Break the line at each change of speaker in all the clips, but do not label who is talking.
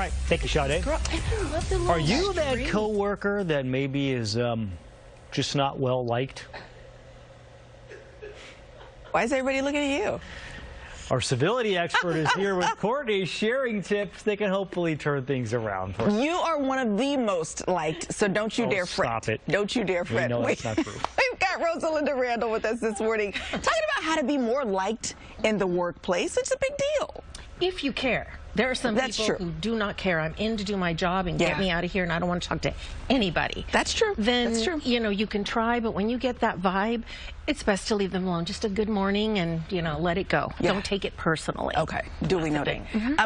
right. Thank you, Sade.
Girl, I love the
Are you that coworker that maybe is just not well liked?
Why is everybody looking at you?
Our civility expert is here with Courtney, sharing tips that can hopefully turn things around.
You are one of the most liked, so don't you dare fret.
Stop it.
Don't you dare fret.
No, that's not true.
We've got Rosalinda Randall with us this morning, talking about how to be more liked in the workplace. It's a big deal.
If you care. There are some people who do not care. I'm in to do my job and get me out of here, and I don't want to talk to anybody.
That's true.
Then,
that's true.
You know, you can try, but when you get that vibe, it's best to leave them alone. Just a good morning and, you know, let it go. Don't take it personally.
Okay. Duly noted.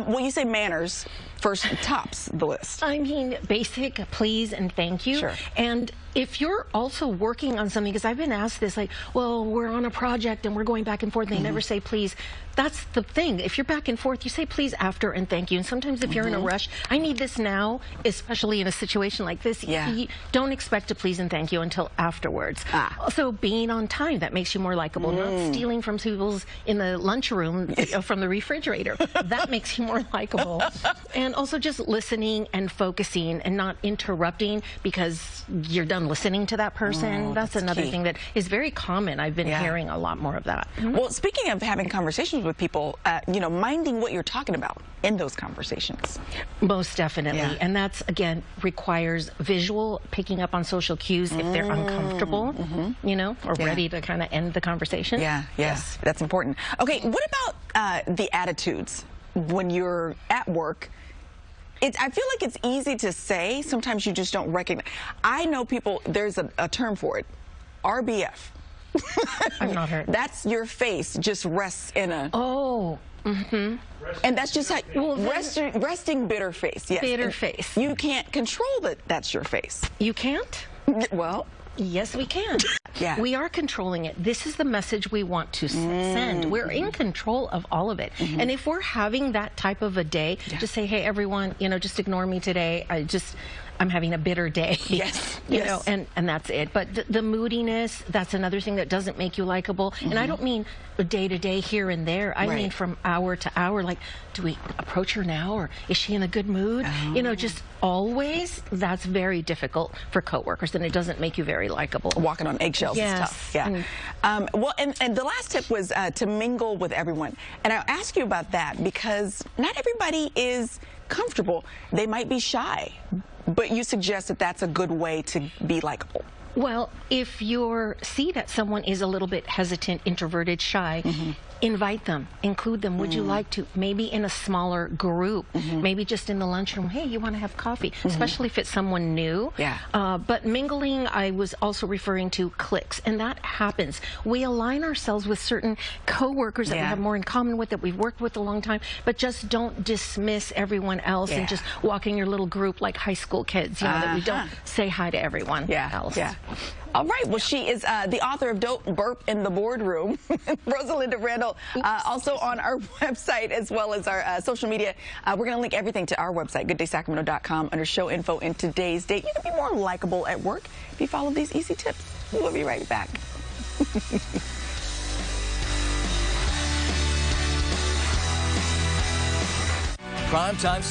When you say manners, first tops the list.
I mean, basic please and thank you.
Sure.
And if you're also working on something, because I've been asked this, like, well, we're on a project and we're going back and forth, and they never say please. That's the thing. If you're back and forth, you say please after and thank you. And sometimes if you're in a rush, I need this now, especially in a situation like this, you don't expect to please and thank you until afterwards. Also, being on time, that makes you more likable. Not stealing from people's in the lunchroom from the refrigerator. That makes you more likable. And also just listening and focusing and not interrupting because you're done listening to that person. That's another thing that is very common. I've been hearing a lot more of that.
Well, speaking of having conversations with people, you know, minding what you're talking about in those conversations.
Most definitely. And that's, again, requires visual, picking up on social cues if they're uncomfortable, you know, or ready to kind of end the conversation.
Yes, that's important. Okay, what about the attitudes when you're at work? I feel like it's easy to say. Sometimes you just don't recognize. I know people, there's a term for it, RBF.
I've not heard.
That's your face just rests in a... And that's just how... resting bitter face, yes.
Bitter face.
You can't control that that's your face.
You can't?
Well...
Yes, we can. We are controlling it. This is the message we want to send. We're in control of all of it. And if we're having that type of a day, just say, hey, everyone, you know, just ignore me today. I'm having a bitter day. You know, and that's it. But the moodiness, that's another thing that doesn't make you likable. And I don't mean day to day here and there. I mean from hour to hour. Like, do we approach her now, or is she in a good mood? You know, just always. That's very difficult for coworkers, and it doesn't make you very likable.
Walking on eggshells is tough. Well, and the last tip was to mingle with everyone. And I'll ask you about that because not everybody is comfortable. They might be shy, but you suggest that that's a good way to be likable.
Well, if you see that someone is a little bit hesitant, introverted, shy, invite them, include them. Would you like to? Maybe in a smaller group, maybe just in the lunchroom. Hey, you want to have coffee? Especially if it's someone new. But mingling, I was also referring to cliques, and that happens. We align ourselves with certain coworkers that we have more in common with, that we've worked with a long time, but just don't dismiss everyone else and just walk in your little group like high school kids, you know, that we don't say hi to everyone else.
All right. Well, she is the author of Don't Burp in the Boardroom, Rosalinda Randall, also on our website as well as our social media. We're going to link everything to our website, gooddaysacramento.com, under show info in today's date. You can be more likable at work if you follow these easy tips. We'll be right back.
Primetime.